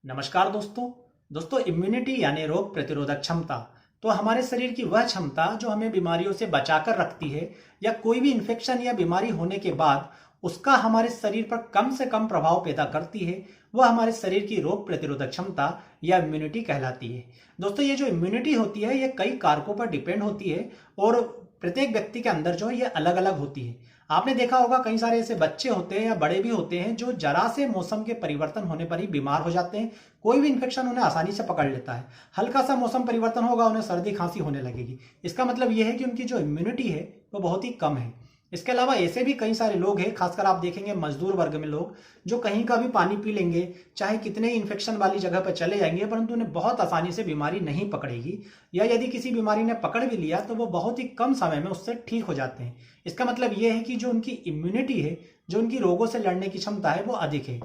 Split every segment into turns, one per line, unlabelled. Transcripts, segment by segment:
नमस्कार दोस्तों इम्यूनिटी यानी रोग प्रतिरोधक क्षमता तो हमारे शरीर की वह क्षमता जो हमें बीमारियों से बचाकर रखती है या कोई भी इन्फेक्शन या बीमारी होने के बाद उसका हमारे शरीर पर कम से कम प्रभाव पैदा करती है। वह हमारे शरीर की रोग प्रतिरोधक क्षमता या इम्यूनिटी कहलाती है। दोस्तों ये जो इम्यूनिटी होती है ये कई कारकों पर डिपेंड होती है और प्रत्येक व्यक्ति के अंदर जो है ये अलग अलग होती है। आपने देखा होगा कई सारे ऐसे बच्चे होते हैं या बड़े भी होते हैं जो जरा से मौसम के परिवर्तन होने पर ही बीमार हो जाते हैं। कोई भी इन्फेक्शन उन्हें आसानी से पकड़ लेता है। हल्का सा मौसम परिवर्तन होगा उन्हें सर्दी खांसी होने लगेगी। इसका मतलब यह है कि उनकी जो इम्यूनिटी है वो बहुत ही कम है। इसके अलावा ऐसे भी कई सारे लोग हैं, खासकर आप देखेंगे मजदूर वर्ग में लोग जो कहीं का भी पानी पी लेंगे, चाहे कितने इन्फेक्शन वाली जगह पर चले जाएंगे, परंतु उन्हें बहुत आसानी से बीमारी नहीं पकड़ेगी, या यदि किसी बीमारी ने पकड़ भी लिया तो वो बहुत ही कम समय में उससे ठीक हो जाते हैं। इसका मतलब ये है कि जो उनकी इम्यूनिटी है, जो उनकी रोगों से लड़ने की क्षमता है वो अधिक है।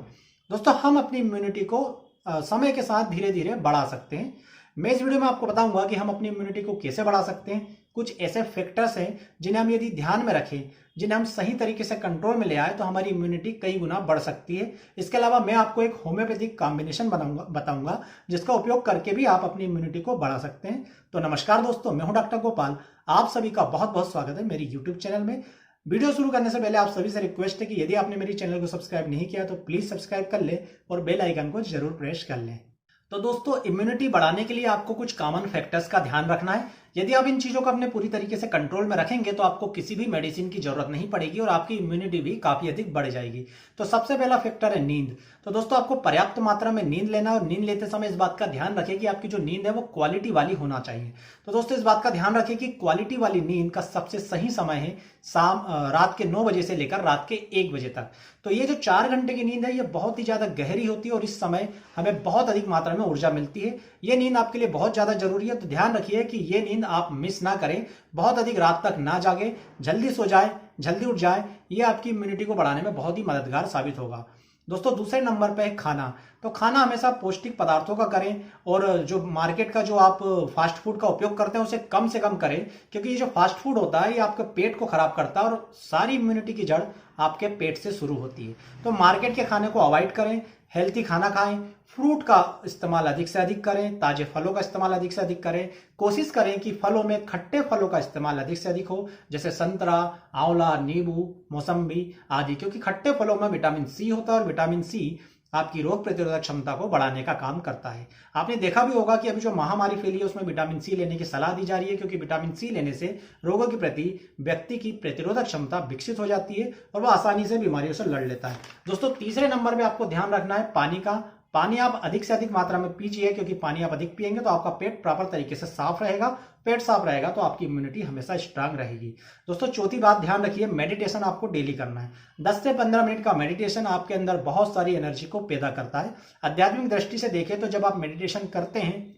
दोस्तों हम अपनी इम्यूनिटी को समय के साथ धीरे धीरे बढ़ा सकते हैं। मैं इस वीडियो में आपको बताऊंगा कि हम अपनी इम्यूनिटी को कैसे बढ़ा सकते हैं। कुछ ऐसे फैक्टर्स हैं जिन्हें हम यदि ध्यान में रखें, जिन्हें हम सही तरीके से कंट्रोल में ले आए तो हमारी इम्यूनिटी कई गुना बढ़ सकती है। इसके अलावा मैं आपको एक होम्योपैथिक कॉम्बिनेशन बताऊंगा जिसका उपयोग करके भी आप अपनी इम्यूनिटी को बढ़ा सकते हैं। तो नमस्कार दोस्तों, मैं हूं डॉक्टर गोपाल। आप सभी का बहुत बहुत स्वागत है मेरी यूट्यूब चैनल में। वीडियो शुरू करने से पहले आप सभी से रिक्वेस्ट है कि यदि आपने मेरी चैनल को सब्सक्राइब नहीं किया तो प्लीज सब्सक्राइब कर ले और बेल आइकन को जरूर प्रेस कर लें। तो दोस्तों इम्यूनिटी बढ़ाने के लिए आपको कुछ कॉमन फैक्टर्स का ध्यान रखना है। यदि आप इन चीजों को अपने पूरी तरीके से कंट्रोल में रखेंगे तो आपको किसी भी मेडिसिन की जरूरत नहीं पड़ेगी और आपकी इम्यूनिटी भी काफी अधिक बढ़ जाएगी। तो सबसे पहला फैक्टर है नींद। तो दोस्तों आपको पर्याप्त मात्रा में नींद लेना और नींद लेते समय इस बात का ध्यान रखें कि आपकी जो नींद है वो क्वालिटी वाली होना चाहिए। तो दोस्तों इस बात का ध्यान रखें कि क्वालिटी वाली नींद का सबसे सही समय है रात के 9 बजे से लेकर रात के 1 बजे तक। तो ये जो 4 घंटे की नींद है ये बहुत ही ज्यादा गहरी होती है और इस समय हमें बहुत अधिक मात्रा में ऊर्जा मिलती है। ये नींद आपके लिए बहुत ज्यादा जरूरी है। तो ध्यान रखिए कि ये नींद आप मिस ना करें, बहुत अधिक रात तक ना जागे, जल्दी सो जाए, जल्दी उठ जाए। ये आपकी इम्यूनिटी को बढ़ाने में बहुत ही मददगार साबित होगा। दोस्तों दूसरे नंबर पे है खाना। तो खाना हमेशा पौष्टिक पदार्थों का करें और जो मार्केट का जो आप फास्ट फूड का उपयोग करते हैं उसे कम से कम करें, क्योंकि ये जो फास्ट फूड होता है ये आपके पेट को खराब करता है और सारी इम्यूनिटी की जड़ आपके पेट से शुरू होती है। तो मार्केट के खाने को अवॉइड करें, हेल्थी खाना खाएं, फ्रूट का इस्तेमाल अधिक से अधिक करें, ताजे फलों का इस्तेमाल अधिक से अधिक करें। कोशिश करें कि फलों में खट्टे फलों का इस्तेमाल अधिक से अधिक हो, जैसे संतरा, आंवला, नींबू, मौसम्बी आदि, क्योंकि खट्टे फलों में विटामिन सी होता है और विटामिन सी आपकी रोग प्रतिरोधक क्षमता को बढ़ाने का काम करता है। आपने देखा भी होगा कि अभी जो महामारी फैली है उसमें विटामिन सी लेने की सलाह दी जा रही है, क्योंकि विटामिन सी लेने से रोगों के प्रति व्यक्ति की प्रतिरोधक क्षमता विकसित हो जाती है और वह आसानी से बीमारियों से लड़ लेता है। दोस्तों तीसरे नंबर में आपको ध्यान रखना है पानी का। पानी आप अधिक से अधिक मात्रा में पीजिए, क्योंकि पानी आप अधिक पिएंगे तो आपका पेट प्रॉपर तरीके से साफ रहेगा। पेट साफ रहेगा तो आपकी इम्यूनिटी हमेशा स्ट्रांग रहेगी। दोस्तों चौथी बात ध्यान रखिए, मेडिटेशन आपको डेली करना है। 10 से 15 मिनट का मेडिटेशन आपके अंदर बहुत सारी एनर्जी को पैदा करता है। आध्यात्मिक दृष्टि से देखें तो जब आप मेडिटेशन करते हैं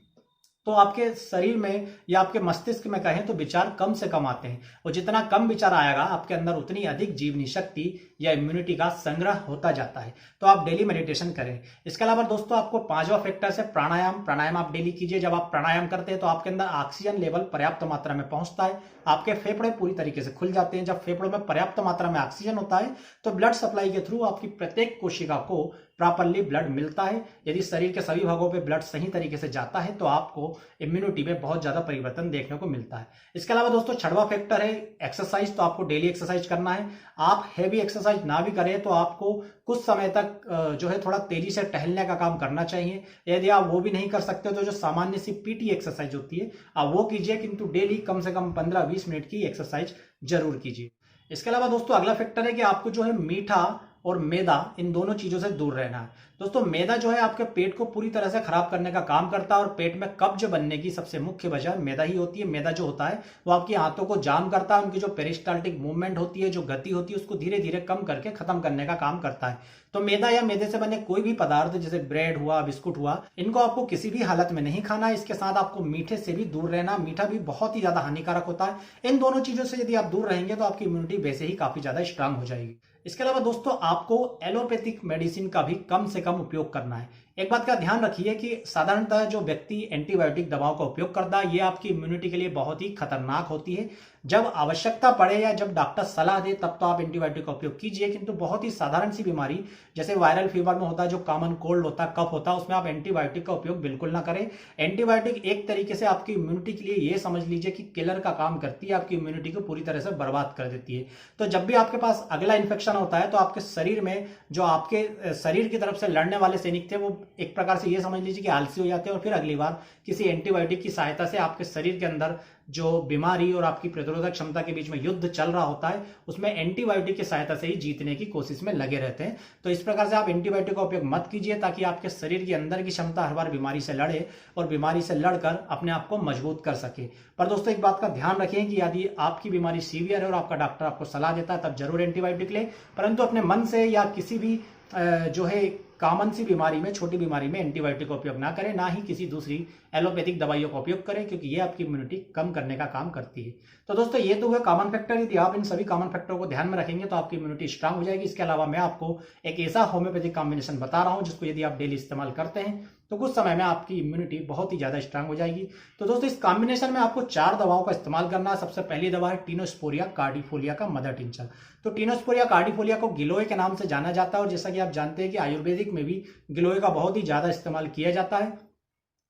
तो आपके शरीर में या आपके मस्तिष्क में कहें तो विचार कम से कम आते हैं, और जितना कम विचार आएगा आपके अंदर उतनी अधिक जीवनी शक्ति या इम्यूनिटी का संग्रह होता जाता है। तो आप डेली मेडिटेशन करें। इसके अलावा दोस्तों आपको 5वां फैक्टर है प्राणायाम आप डेली कीजिए। जब आप प्राणायाम करते हैं तो आपके अंदर ऑक्सीजन लेवल पर्याप्त मात्रा में पहुंचता है, आपके फेफड़े पूरी तरीके से खुल जाते हैं। जब फेफड़ों में पर्याप्त मात्रा में ऑक्सीजन होता है तो ब्लड सप्लाई के थ्रू आपकी प्रत्येक कोशिका को प्रॉपरली ब्लड मिलता है। यदि शरीर के सभी भागों पे ब्लड सही तरीके से जाता है तो आपको इम्यूनिटी में बहुत ज्यादा परिवर्तन देखने को मिलता है। इसके अलावा दोस्तों 6वां फैक्टर है एक्सरसाइज। तो आपको डेली एक्सरसाइज करना है। आप हैवी एक्सरसाइज ना भी करें तो आपको कुछ समय तक जो है थोड़ा तेजी से टहलने का काम करना चाहिए। यदि आप वो भी नहीं कर सकते तो जो सामान्य सी पीटी एक्सरसाइज होती है आप वो कीजिए, किंतु डेली कम से कम 15-20 मिनट की एक्सरसाइज जरूर कीजिए। इसके अलावा दोस्तों अगला फैक्टर है कि आपको जो है मीठा और मैदा इन दोनों चीजों से दूर रहना है। दोस्तों मैदा जो है आपके पेट को पूरी तरह से खराब करने का काम करता है और पेट में कब्ज बनने की सबसे मुख्य वजह मैदा ही होती है। मैदा जो होता है वो आपकी आंतों को जाम करता है, उनकी जो पेरिस्टाल्टिक मूवमेंट होती है, जो गति होती है, उसको धीरे धीरे कम करके खत्म करने का काम करता है। तो मैदा या मैदे से बने कोई भी पदार्थ जैसे ब्रेड हुआ, बिस्कुट हुआ, इनको आपको किसी भी हालत में नहीं खाना है। इसके साथ आपको मीठे से भी दूर रहना। मीठा भी बहुत ही ज्यादा हानिकारक होता है। इन दोनों चीजों से यदि आप दूर रहेंगे तो आपकी इम्यूनिटी वैसे ही काफी ज्यादा स्ट्रांग हो जाएगी। इसके अलावा दोस्तों आपको एलोपैथिक मेडिसिन का भी कम से कम उपयोग करना है। एक बात का ध्यान रखिए कि साधारणतः जो व्यक्ति एंटीबायोटिक दवाओं का उपयोग करता है ये आपकी इम्यूनिटी के लिए बहुत ही खतरनाक होती है। जब आवश्यकता पड़े या जब डॉक्टर सलाह दे तब तो आप एंटीबायोटिक का उपयोग कीजिए, किंतु बहुत ही साधारण सी बीमारी जैसे वायरल फीवर में होता है, जो कॉमन कोल्ड होता है, कफ होता है, उसमें आप एंटीबायोटिक का उपयोग बिल्कुल ना करें। एंटीबायोटिक एक तरीके से आपकी इम्यूनिटी के लिए ये समझ लीजिए कि किलर का काम करती है, आपकी इम्यूनिटी को पूरी तरह से बर्बाद कर देती है। तो जब भी आपके पास अगला इन्फेक्शन होता है तो आपके शरीर में जो आपके शरीर की तरफ से लड़ने वाले सैनिक थे वो एक प्रकार से ये समझ लीजिए कि आलसी हो जाते हैं, और फिर अगली बार किसी एंटीबायोटिक की सहायता से आपके शरीर के अंदर जो बीमारी और आपकी प्रतिरोधक क्षमता के बीच में युद्ध चल रहा होता है उसमें एंटीबायोटिक की सहायता से ही जीतने की कोशिश में लगे रहते हैं। तो इस प्रकार से आप एंटीबायोटिक का उपयोग मत कीजिए, ताकि आपके शरीर के अंदर की क्षमता हर बार बीमारी से लड़े और बीमारी से लड़कर अपने आप को मजबूत कर सके। पर दोस्तों एक बात का ध्यान रखें कि यदि आपकी बीमारी सीवियर है और आपका डॉक्टर आपको सलाह देता है तब जरूर एंटीबायोटिक लें, परंतु अपने मन से या किसी भी जो है कॉमन सी बीमारी में, छोटी बीमारी में एंटीबायोटिक का उपयोग ना करें, ना ही किसी दूसरी एलोपैथिक दवाइयों का उपयोग करें, क्योंकि ये आपकी इम्यूनिटी कम करने का काम करती है। तो दोस्तों ये तो हुए कॉमन फैक्टर। यदि आप इन सभी कॉमन फैक्टरों को ध्यान में रखेंगे तो आपकी इम्यूनिटी स्ट्रांग हो जाएगी। इसके अलावा मैं आपको एक ऐसा होम्योपैथिक कॉम्बिनेशन बता रहा हूं जिसको यदि आप डेली इस्तेमाल करते हैं तो कुछ समय में आपकी इम्यूनिटी बहुत ही ज्यादा स्ट्रांग हो जाएगी। तो दोस्तों इस कॉम्बिनेशन में आपको 4 दवाओं का इस्तेमाल करना है। सबसे पहली दवा है टिनोस्पोरिया कार्डिफोलिया का मदर टिंचर। तो टिनोस्पोरिया कार्डिफोलिया को गिलोय के नाम से जाना जाता है, और जैसा कि आप जानते हैं कि आयुर्वेदिक में भी गिलोय का बहुत ही ज्यादा इस्तेमाल किया जाता है।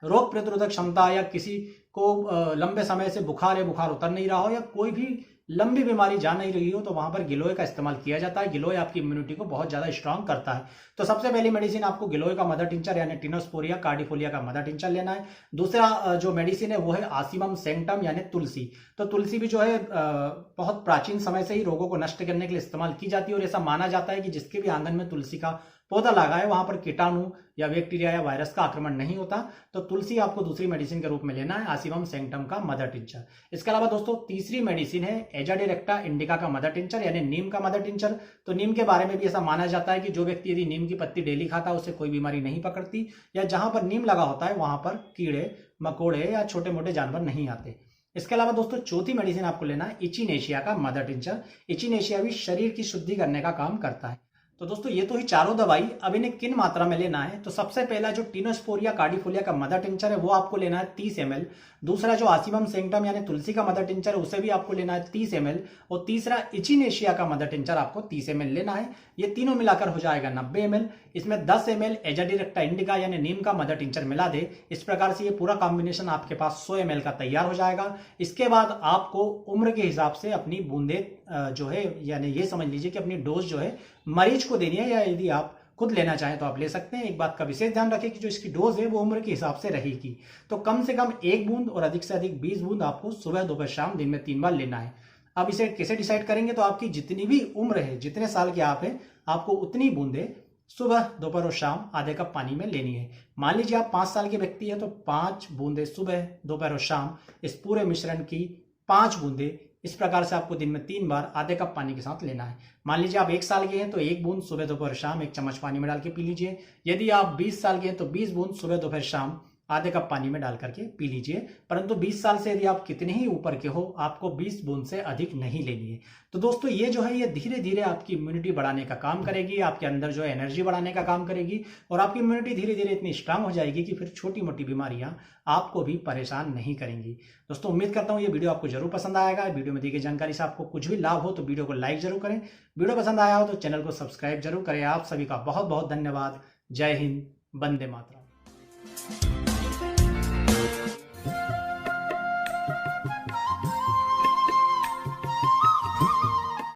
रोग प्रतिरोधक क्षमता या किसी को लंबे समय से बुखार या बुखार उतर नहीं रहा हो या कोई भी लंबी बीमारी जा नहीं रही हो तो वहां पर गिलोय का इस्तेमाल किया जाता है। गिलोय आपकी इम्यूनिटी को बहुत ज्यादा स्ट्रांग करता है। तो सबसे पहली मेडिसिन आपको गिलोय का मदर टिंचर यानी टिनोस्पोरिया कार्डिफोलिया का मदर टिंचर लेना है। दूसरा जो मेडिसिन है वो है आसिमम सेंक्टम यानी तुलसी। तो तुलसी भी जो है बहुत प्राचीन समय से ही रोगों को नष्ट करने के लिए इस्तेमाल की जाती है, और ऐसा माना जाता है कि जिसके भी आंगन में तुलसी का पौधा लगा है वहां पर कीटाणु या बैक्टीरिया या वायरस का आक्रमण नहीं होता। तो तुलसी आपको दूसरी मेडिसिन के रूप में लेना है, आसिमम सेंक्टम का मदर टिंचर। इसके अलावा दोस्तों तीसरी मेडिसिन है एजाडिरेक्टा इंडिका का मदर टिंचर यानी नीम का मदर टिंचर। तो नीम के बारे में भी ऐसा माना जाता है कि जो व्यक्ति यदि नीम की पत्ती डेली खाता है उससे कोई बीमारी नहीं पकड़ती, या जहां पर नीम लगा होता है वहां पर कीड़े मकोड़े या छोटे मोटे जानवर नहीं आते। इसके अलावा दोस्तों चौथी मेडिसिन आपको लेना है इचिनेशिया का मदर टिंचर। इचिनेशिया भी शरीर की शुद्धि करने का काम करता है। तो दोस्तों ये तो ही चारों दवाई। अब इन्हें किन मात्रा में लेना है, तो सबसे पहला जो टिनोस्पोरिया कार्डिफोलिया का मदर टिंचर है वो आपको लेना है 30 ml। दूसरा जो आसिमम सेंक्टम यानी तुलसी का मदर टिंचर है उसे भी आपको लेना है 30 ml। और तीसरा इचिनेशिया का मदर टिंचर आपको 30 ml लेना है। ये तीनों मिलाकर हो जाएगा 90 ml। इसमें 10 ml एजाडिरेक्टा इंडिका यानी नीम का मदर टिंचर मिला दे। इस प्रकार से ये पूरा कॉम्बिनेशन आपके पास 100 ml का तैयार हो जाएगा। इसके बाद आपको उम्र के हिसाब से अपनी बूंदे जो है यानी ये समझ लीजिए कि अपनी डोज जो है मरीज को देनी है, या यदि आप खुद लेना चाहें तो आप ले सकते हैं। एक बात का विशेष ध्यान रखें कि जो इसकी डोज है वो उम्र के हिसाब से रहेगी। तो कम से कम 1 बूंद और अधिक से अधिक 20 बूंद आपको सुबह दोपहर शाम दिन में 3 बार लेना है। अब इसे कैसे डिसाइड करेंगे, तो आपकी जितनी भी उम्र है, जितने साल के आप हैं, आपको उतनी बूंदे सुबह दोपहर और शाम आधे कप पानी में लेनी है। मान लीजिए आप 5 साल के व्यक्ति है तो 5 बूंदे सुबह दोपहर और शाम इस पूरे मिश्रण की 5 बूंदे इस प्रकार से आपको दिन में 3 बार आधे कप पानी के साथ लेना है। मान लीजिए आप 1 साल के हैं तो 1 बूंद सुबह दोपहर शाम 1 चम्मच पानी में डाल के पी लीजिए। यदि आप 20 साल के हैं तो 20 बूंद सुबह दोपहर शाम आधे कप पानी में डाल करके पी लीजिए। परंतु 20 साल से यदि आप कितने ही ऊपर के हो आपको 20 बूंद से अधिक नहीं लेनी है। तो दोस्तों ये जो है ये धीरे धीरे आपकी इम्यूनिटी बढ़ाने का काम करेगी, आपके अंदर जो है एनर्जी बढ़ाने का काम करेगी, और आपकी इम्यूनिटी धीरे धीरे इतनी स्ट्रांग हो जाएगी कि फिर छोटी मोटी बीमारियां आपको भी परेशान नहीं करेंगी। दोस्तों उम्मीद करता हूं ये वीडियो आपको जरूर पसंद आएगा। वीडियो में दी गई जानकारी से आपको कुछ भी लाभ हो तो वीडियो को लाइक जरूर करें। वीडियो पसंद आया हो तो चैनल को सब्सक्राइब जरूर करें। आप सभी का बहुत बहुत धन्यवाद। जय हिंद, वंदे मातरम।